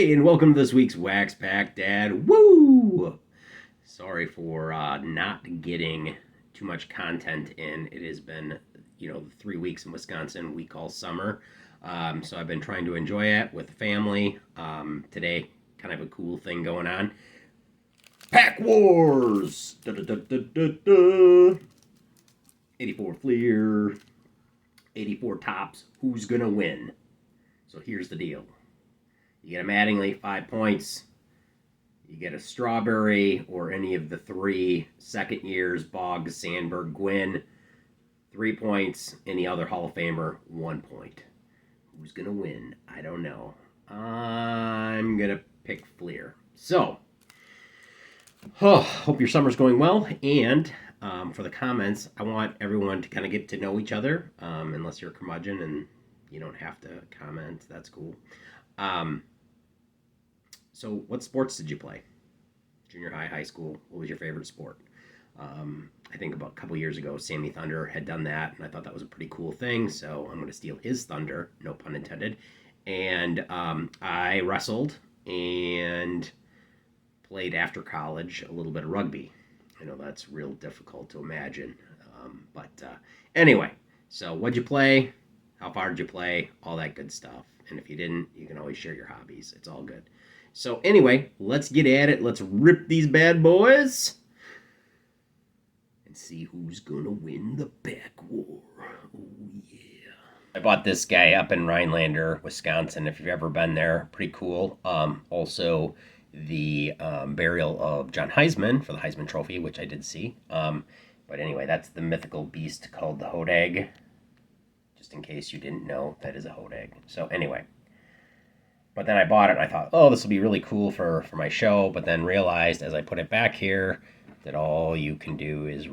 Hey, and welcome to this week's Wax Pack Dad. Woo! Sorry for not getting too much content in. It has been, 3 weeks in Wisconsin we call summer. So I've been trying to enjoy it with the family. Today, kind of a cool thing going on. Pack Wars! Da, da, da, da, da, da. 84 Fleer, 84 Tops. Who's going to win? So here's the deal. You get a Mattingly, 5 points. You get a Strawberry or any of the three second years, Boggs, Sandberg, Gwynn, 3 points. Any other Hall of Famer, 1 point. Who's going to win? I don't know. I'm going to pick Fleer. So, hope your summer's going well. And for the comments, I want everyone to kind of get to know each other, unless you're a curmudgeon and you don't have to comment. That's cool. So what sports did you play? Junior high, high school, what was your favorite sport? I think about a couple years ago, Sammy Thunder had done that, and I thought that was a pretty cool thing, so I'm going to steal his thunder, no pun intended. And I wrestled and played after college a little bit of rugby. I know that's real difficult to imagine. But anyway, so what'd you play? How far did you play? All that good stuff. And if you didn't, you can always share your hobbies. It's all good. So anyway, let's get at it. Let's rip these bad boys and see who's going to win the pack war. Oh, yeah. I bought this guy up in Rhinelander, Wisconsin. If you've ever been there, pretty cool. Also, the burial of John Heisman for the Heisman Trophy, which I did see. But anyway, that's the mythical beast called the Hodag. Just in case you didn't know, that is a Hodag. So anyway. But then I bought it and I thought, oh, this will be really cool for my show. But then realized as I put it back here that all you can do is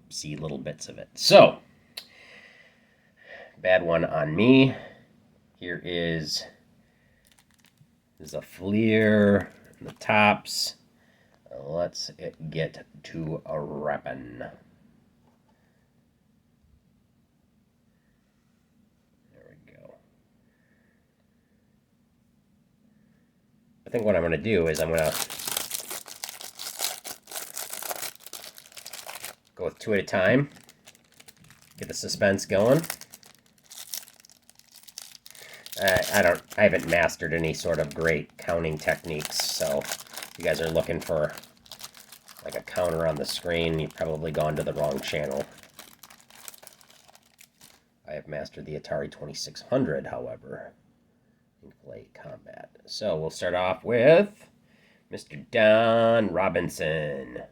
see little bits of it. So, bad one on me. Here is a Fleer, the Tops. Let's get to a wrapping. I think what I'm going to do is I'm going to go with two at a time, get the suspense going. I haven't mastered any sort of great counting techniques, so if you guys are looking for like a counter on the screen, you've probably gone to the wrong channel. I have mastered the Atari 2600, however. Play combat. So we'll start off with Mr. Don Robinson,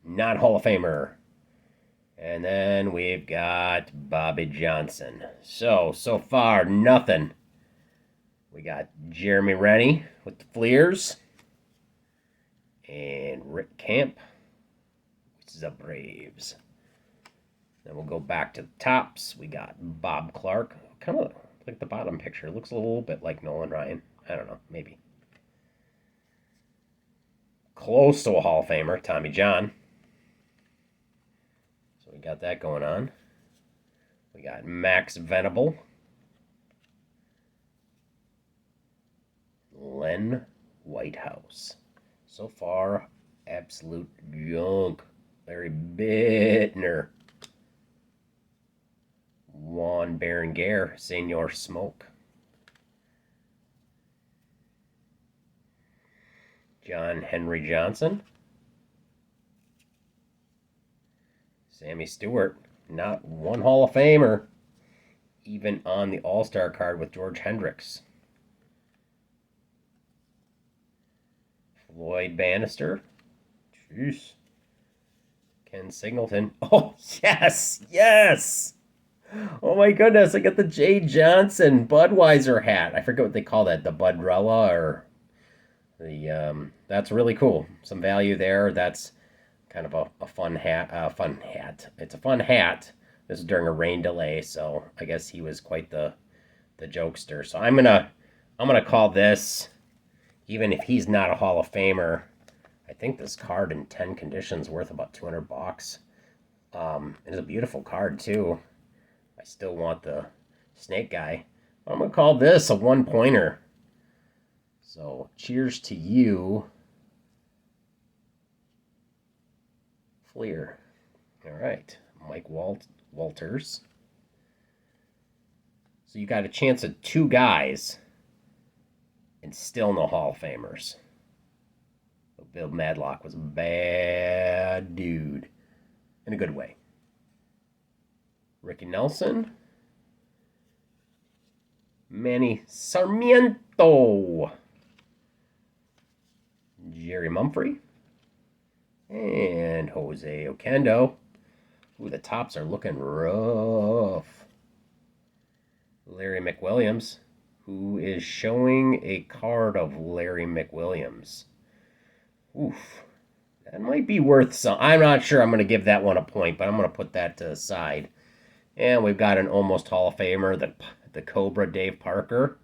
not Hall of Famer. And then we've got Bobby Johnson. So far, nothing. We got Jeremy Rennie with the Fleers. And Rick Camp, which is the Braves. Then we'll go back to the Tops. We got Bob Clark. Kind of like the bottom picture. Looks a little bit like Nolan Ryan. I don't know, maybe. Close to a Hall of Famer, Tommy John. So we got that going on. We got Max Venable. Len Whitehouse. So far, absolute junk. Larry Bittner. Juan Berenguer, Senor Smoke. John Henry Johnson. Sammy Stewart, not one Hall of Famer, even on the All-Star card with George Hendricks. Floyd Bannister. Jeez. Ken Singleton. Oh, yes, yes! Oh my goodness, I got the Jay Johnson Budweiser hat. I forget what they call that, the Budrella or the that's really cool. Some value there. That's kind of a fun hat. It's a fun hat. This is during a rain delay, so I guess he was quite the jokester. So I'm gonna call this, even if he's not a Hall of Famer, I think this card in 10 conditions worth about $200. It is a beautiful card too. I still want the snake guy. I'm going to call this a one-pointer. So cheers to you, Fleer. All right, Mike Walters. So you got a chance at 2 guys and still no Hall of Famers. Bill Madlock was a bad dude in a good way. Ricky Nelson, Manny Sarmiento, Jerry Mumphrey, and Jose Oquendo. Ooh, the tops are looking rough. Larry McWilliams, who is showing a card of Larry McWilliams. Oof. That might be worth some. I'm not sure I'm going to give that one a point, but I'm going to put that to the side. And we've got an almost Hall of Famer, the Cobra Dave Parker.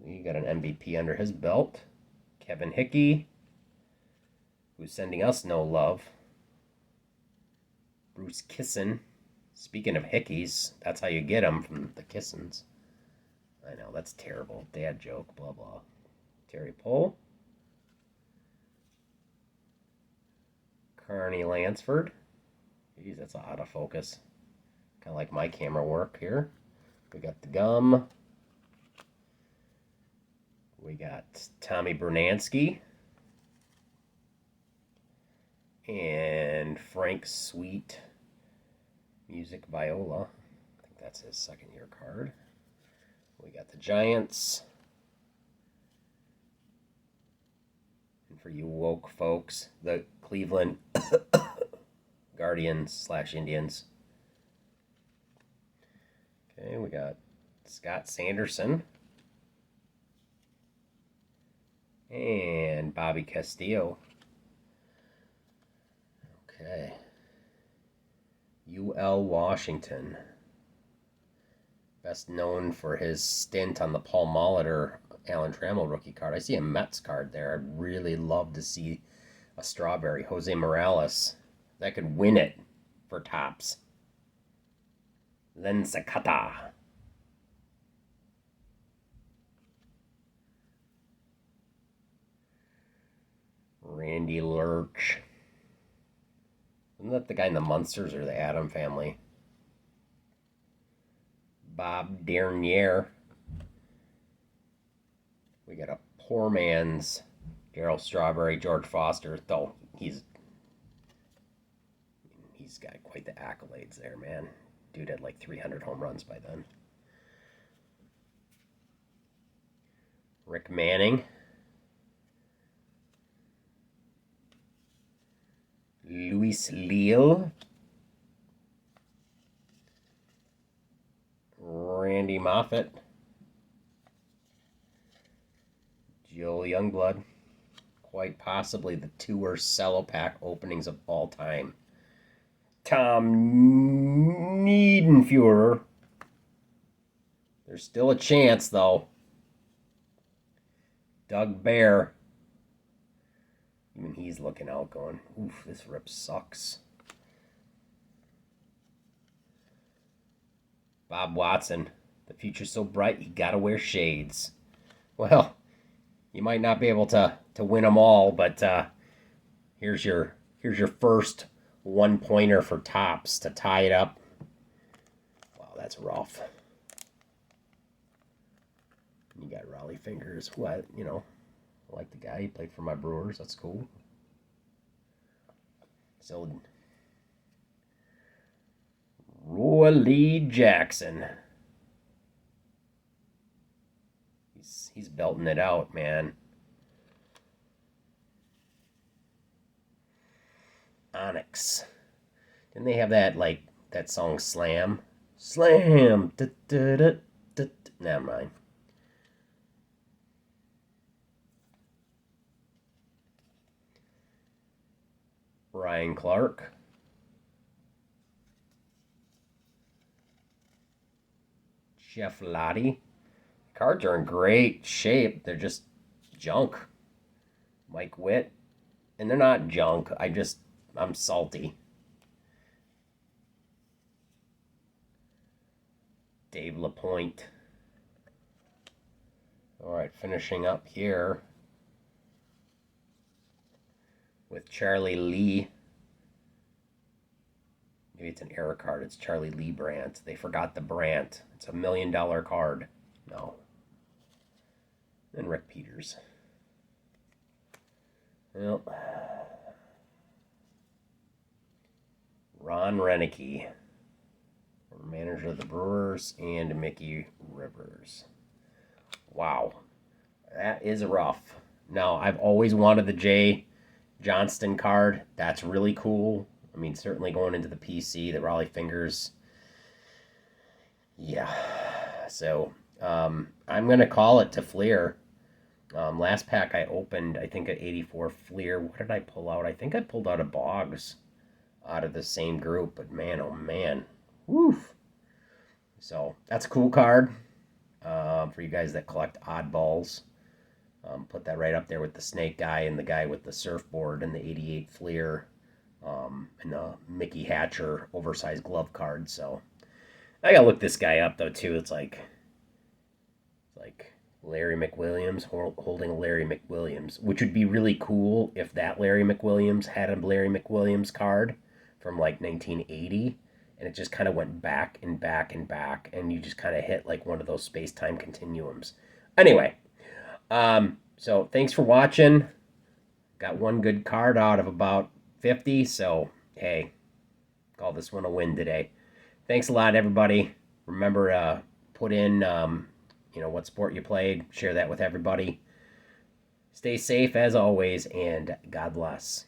He got an MVP under his belt. Kevin Hickey, who's sending us no love. Bruce Kissin. Speaking of hickeys, that's how you get them, from the Kissins. I know, that's terrible. Dad joke, blah, blah. Terry Pohl. Carney Lansford. Jeez, that's out of focus. Kind of like my camera work here. We got the gum. We got Tommy Bernansky. And Frank Sweet. Music Viola. I think that's his second-year card. We got the Giants. And for you woke folks, the Cleveland Guardians / Indians. Okay, we got Scott Sanderson. And Bobby Castillo. Okay. UL Washington. Best known for his stint on the Paul Molitor Alan Trammell rookie card. I see a Mets card there. I'd really love to see a strawberry. Jose Morales. That could win it for tops. Len Sakata. Randy Lurch. Isn't that the guy in the Munsters or the Adam family? Bob Dernier. We got a poor man's Darryl Strawberry, George Foster, though he's got quite the accolades there, man. Dude had like 300 home runs by then. Rick Manning. Luis Leal. Randy Moffat. Joe Youngblood. Quite possibly the 2 worst Cello pack openings of all time. Tom Niedenfuhrer. There's still a chance, though. Doug Bear. Even he's looking out going, oof, this rip sucks. Bob Watson. The future's so bright, you gotta wear shades. Well, you might not be able to win them all, but here's your first 1-pointer for tops to tie it up. Wow, that's rough. You got Raleigh fingers. What, I like the guy. He played for my Brewers. That's cool. So, Roy Lee Jackson. He's belting it out, man. Onyx. Didn't they have that song Slam? Slam! Never mind. Ryan Clark. Jeff Lottie. Cards are in great shape. They're just junk. Mike Witt. And they're not junk. I'm salty. Dave LaPointe. All right, finishing up here with Charlie Lee. Maybe it's an error card. It's Charlie Lee Brandt. They forgot the Brandt. It's $1 million card. No. And Rick Peters. Well, Ron Renicky, manager of the Brewers, and Mickey Rivers. Wow. That is rough. Now, I've always wanted the Jay Johnston card. That's really cool. I mean, certainly going into the PC, the Raleigh Fingers. Yeah. So, I'm going to call it to Fleer. Last pack I opened, I think, at 84 Fleer. What did I pull out? I think I pulled out a Boggs out of the same group, but man, oh man. Woof. So, that's a cool card for you guys that collect oddballs. Put that right up there with the Snake guy and the guy with the surfboard and the 88 Fleer and the Mickey Hatcher oversized glove card. So I gotta look this guy up though too. It's like Larry McWilliams holding a Larry McWilliams, which would be really cool if that Larry McWilliams had a Larry McWilliams card from like 1980. And it just kind of went back and back and back, and you just kind of hit like one of those space-time continuums. Anyway, so thanks for watching. Got one good card out of about 50, so hey, call this one a win today. Thanks a lot, everybody. Remember to put in, what sport you played. Share that with everybody. Stay safe as always, and God bless.